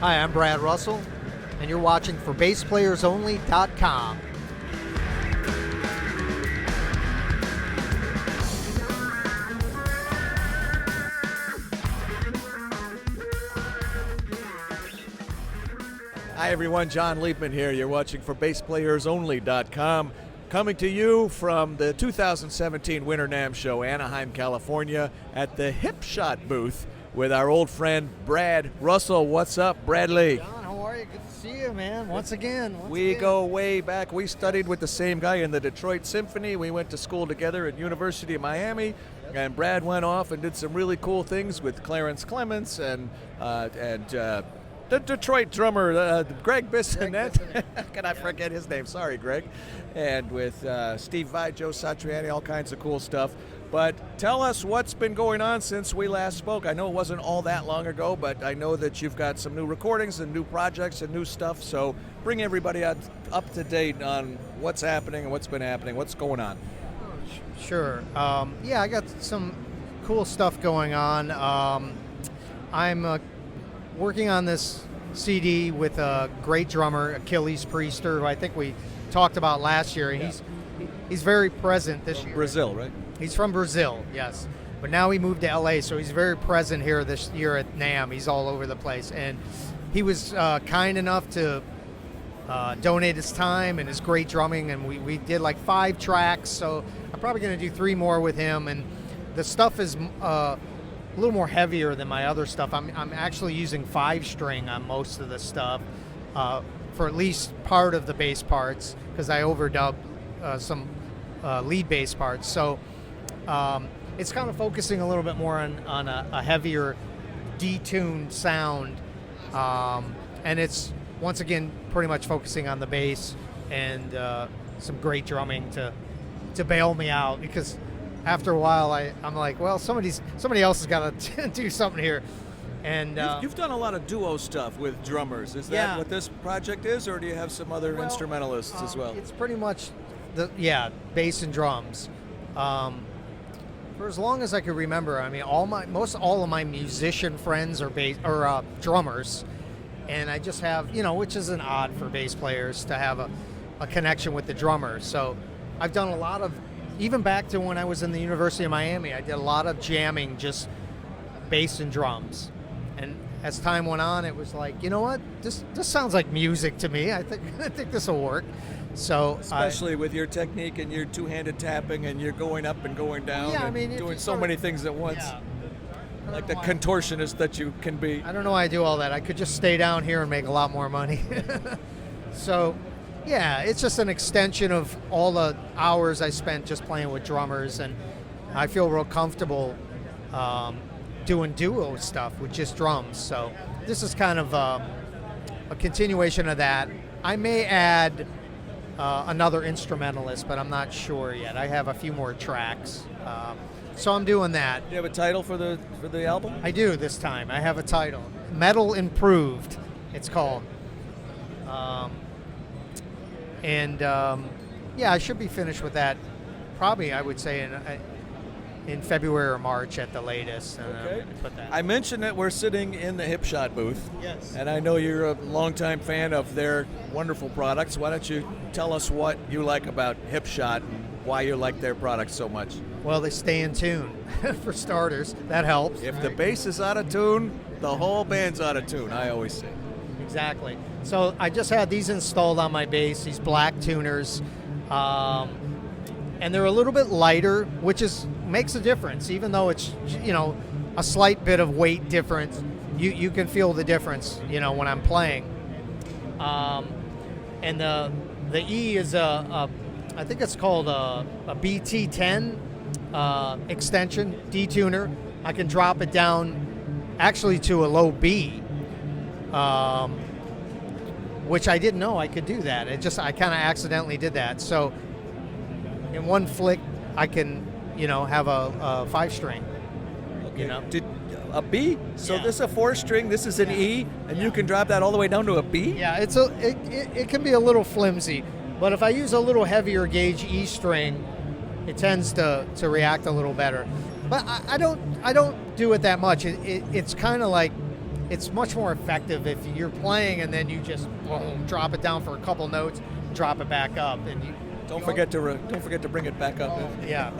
Hi, I'm Brad Russell, and you're watching for BassPlayersOnly.com. Hi everyone, John Liebman here. You're watching for BassPlayersOnly.com. Coming to you from the 2017 Winter NAMM Show, Anaheim, California, at the Hip Shot booth with our old friend Brad Russell. What's up, Bradley? John, how are you? Good to see you, man. Once again. We go way back. We studied with the same guy in the Detroit Symphony. We went to school together at University of Miami, and Brad went off and did some really cool things with Clarence Clements and the Detroit drummer, Greg Bissonette. Can I forget his name? Sorry, Greg. And with Steve Vai, Joe Satriani, all kinds of cool stuff. But tell us what's been going on since we last spoke. I know it wasn't all that long ago, but I know that you've got some new recordings and new projects and new stuff. So bring everybody up to date on what's happening and what's been happening. What's going on? Sure. Yeah, I got some cool stuff going on. I'm working on this CD with a great drummer, Achilles Priester, who I think we talked about last year. And he's very present this year. Brazil, right? He's from Brazil, yes. But now he moved to LA, so he's very present here this year at NAMM. He's all over the place. And he was kind enough to donate his time and his great drumming. And we did like 5 tracks, so I'm probably going to do 3 more with him. And the stuff is a little more heavier than my other stuff. I'm actually using 5-string on most of the stuff for at least part of the bass parts, because I overdubbed some lead bass parts. So it's kind of focusing a little bit more on a heavier detuned sound, and it's once again pretty much focusing on the bass and some great drumming to bail me out, because after a while I'm like, well, somebody else has got to do something here. And you've done a lot of duo stuff with drummers. Is that what this project is, or do you have some other instrumentalists as well? It's pretty much bass and drums. For as long as I can remember, I mean, all of my musician friends are drummers, and I just have, which isn't odd for bass players to have a connection with the drummer. So I've done a lot of, even back to when I was in the University of Miami, I did a lot of jamming, just bass and drums. And as time went on, it was like, you know what, this sounds like music to me. I think this will work. So especially with your technique and your two-handed tapping and you're going up and going down, doing so many things at once, like the contortionist that you can be. I don't know why I do all that. I could just stay down here and make a lot more money. So yeah, it's just an extension of all the hours I spent just playing with drummers, and I feel real comfortable doing duo stuff with just drums. So this is kind of a continuation of that. I may add another instrumentalist, but I'm not sure yet. I have a few more tracks, so I'm doing that. Do you have a title for the album? I do this time. I have a title, Metal Improved, it's called. I should be finished with that probably, I would say, in February or March at the latest. Okay. I mentioned that we're sitting in the Hip Shot booth. Yes. And I know you're a longtime fan of their wonderful products. Why don't you tell us what you like about Hip Shot and why you like their products so much? Well, they stay in tune, for starters. That helps. If the bass is out of tune, the whole band's out of tune, I always say. Exactly. So I just had these installed on my bass, these black tuners. And they're a little bit lighter, which makes a difference. Even though it's, a slight bit of weight difference, you can feel the difference, when I'm playing. And the E is I think it's called a BT10 extension, detuner. I can drop it down actually to a low B, which I didn't know I could do that. I kind of accidentally did that. So in one flick, I can, have a 5-string. Okay. Did a B? So this is a 4-string. This is an E, and you can drop that all the way down to a B. Yeah, it can be a little flimsy, but if I use a little heavier gauge E string, it tends to react a little better. But I don't do it that much. It's kind of like it's much more effective if you're playing and then you just boom, drop it down for a couple notes, drop it back up, and you Don't forget to bring it back up. yeah,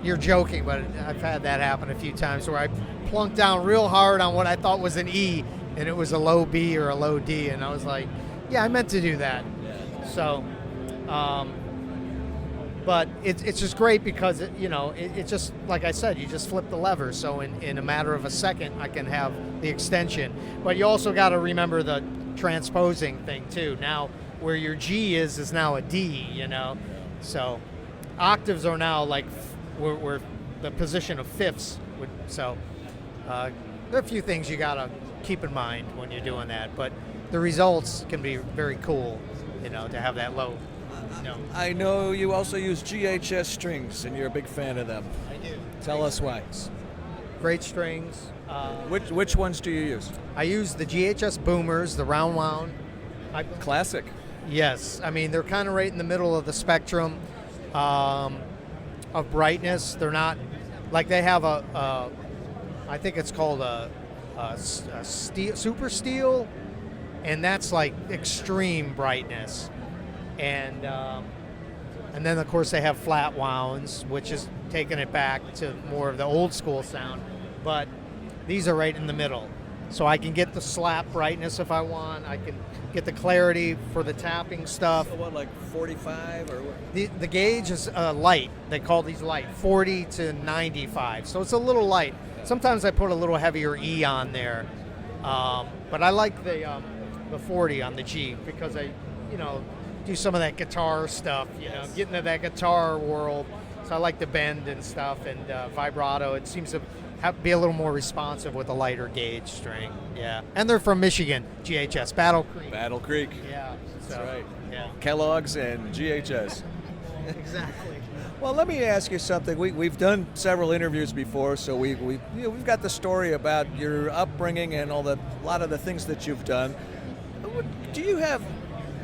you're joking, but I've had that happen a few times where I plunked down real hard on what I thought was an E, and it was a low B or a low D, and I was like, yeah, I meant to do that. So, but it's just great because it just, like I said, you just flip the lever. So in a matter of a second, I can have the extension. But you also got to remember the transposing thing too. Now where your G is now a D. So octaves are now like we're the position of fifths. So there are a few things you got to keep in mind when you're doing that. But the results can be very cool. To have that low. I know you also use GHS strings, and you're a big fan of them. I do. Tell us why. Great strings. Which ones do you use? I use the GHS boomers, the round wound. Classic. Yes, I mean they're kind of right in the middle of the spectrum of brightness. They're not like they have I think it's called a steel, super steel, and that's like extreme brightness. And then of course they have flat wounds, which is taking it back to more of the old school sound. But these are right in the middle, so I can get the slap brightness if I want. I can get the clarity for the tapping stuff. So what, like 45 or what? The gauge is light. They call these light, 40 to 95. So it's a little light. Sometimes I put a little heavier E on there, but I like the 40 on the G because I, do some of that guitar stuff, get into that guitar world. So I like the bend and stuff and vibrato. It seems to be a little more responsive with a lighter gauge string. Yeah, and they're from Michigan, GHS, Battle Creek. Battle Creek. Yeah, so, that's right. Yeah, Kellogg's and GHS. exactly. Well, let me ask you something. We've done several interviews before, so we've got the story about your upbringing and a lot of the things that you've done. Do you have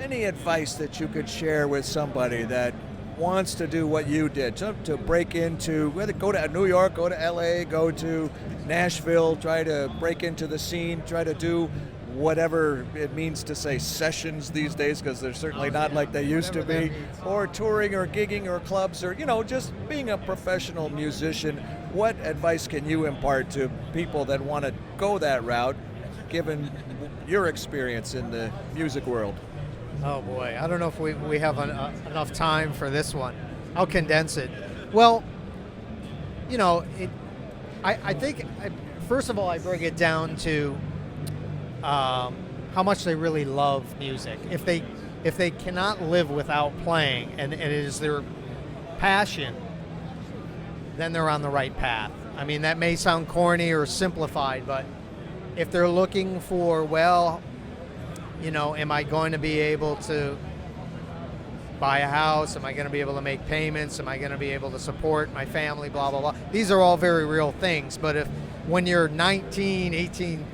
any advice that you could share with somebody that wants to do what you did, to break into, whether go to New York, go to LA, go to Nashville, try to break into the scene, try to do whatever it means to say sessions these days, because they're certainly not like they used to be, or touring or gigging or clubs, or just being a professional musician? What advice can you impart to people that want to go that route, given your experience in the music world? Oh boy, I don't know if we have enough time for this one. I'll condense it. Well, I think first of all I break it down to how much they really love music. If they cannot live without playing and it is their passion, then they're on the right path. I mean, that may sound corny or simplified, but if they're looking for, am I going to be able to buy a house? Am I going to be able to make payments? Am I going to be able to support my family? Blah, blah, blah. These are all very real things. But when you're 19, 18,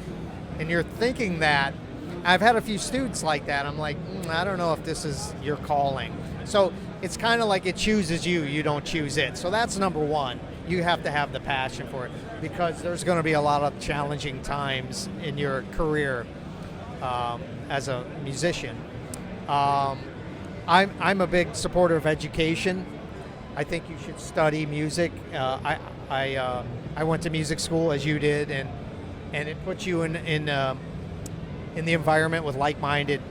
and you're thinking that, I've had a few students like that. I'm like, I don't know if this is your calling. So it's kind of like it chooses you. You don't choose it. So that's number one. You have to have the passion for it because there's going to be a lot of challenging times in your career. As a musician, I'm a big supporter of education. I think you should study music. I went to music school as you did, and it puts you in the environment with like-minded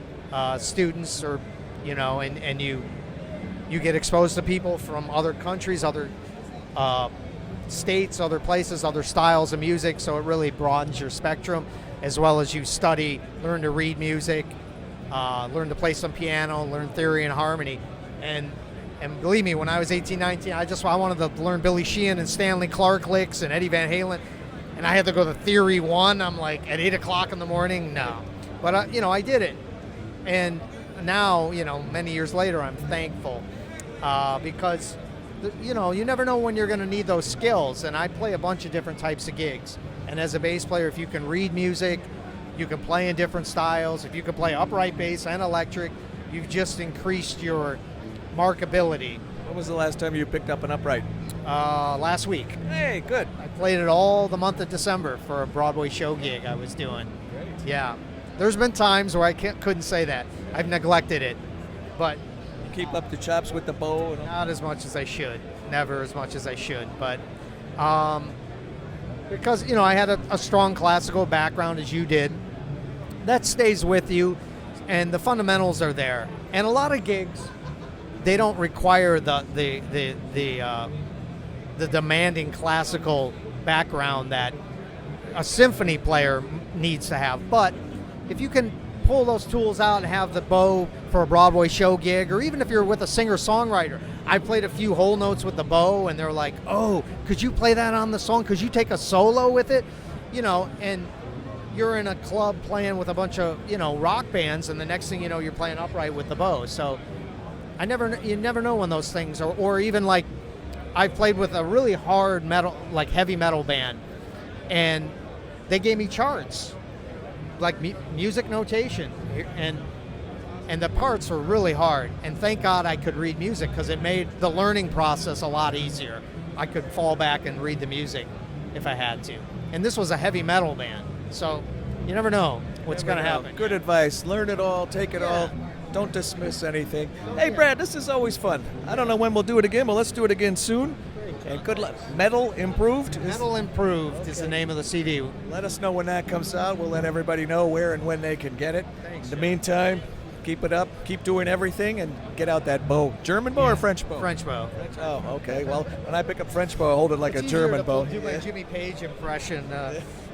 students, or and you get exposed to people from other countries, other states, other places, other styles of music. So it really broadens your spectrum. As well as you study, learn to read music, learn to play some piano, learn theory and harmony. And believe me, when I was 18, 19, I wanted to learn Billy Sheehan and Stanley Clarke licks and Eddie Van Halen. And I had to go to Theory 1. I'm like, at 8 o'clock in the morning? No. But, I did it. And now, many years later, I'm thankful because, you never know when you're going to need those skills. And I play a bunch of different types of gigs. And as a bass player, if you can read music, you can play in different styles. If you can play upright bass and electric, you've just increased your markability When was the last time you picked up an upright? Last week. Hey, good. I played it all the month of December for a Broadway show gig I was doing. Great. Yeah. There's been times where I couldn't say that. I've neglected it, but You keep up the chops with the bow. And all. not as much as I should. Never as much as I should. But because, I had a strong classical background as you did, that stays with you, and the fundamentals are there. And a lot of gigs, they don't require the demanding classical background that a symphony player needs to have. But if you can pull those tools out and have the bow for a Broadway show gig, or even if you're with a singer-songwriter, I played a few whole notes with the bow, and they're like, "Oh, could you play that on the song? Could you take a solo with it?" And you're in a club playing with a bunch of rock bands, and the next thing you know, you're playing upright with the bow. So you never know when those things are, or even like I've played with a really hard metal, like heavy metal band, and they gave me charts, like music notation, and the parts were really hard. And thank God I could read music, because it made the learning process a lot easier. I could fall back and read the music if I had to. And this was a heavy metal band, so you never know what's going to happen. Good advice. Learn it all. Take it all. Don't dismiss anything. Hey, Brad, this is always fun. I don't know when we'll do it again, but let's do it again soon. And good luck. Metal Improved? Metal Improved is the name of the CD. Let us know when that comes out. We'll let everybody know where and when they can get it. Thanks. In the meantime, keep it up. Keep doing everything and get out that bow. German bow or French bow? French bow. Oh, okay. Well, when I pick up French bow, I hold it like It's a easier German to bow. do my Jimmy Page impression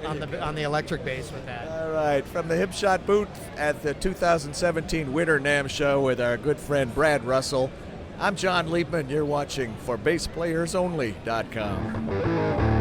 on the electric bass with that. All right, from the Hipshot booth at the 2017 Winter NAMM show with our good friend Brad Russell. I'm John Liebman. You're watching for BassPlayersOnly.com.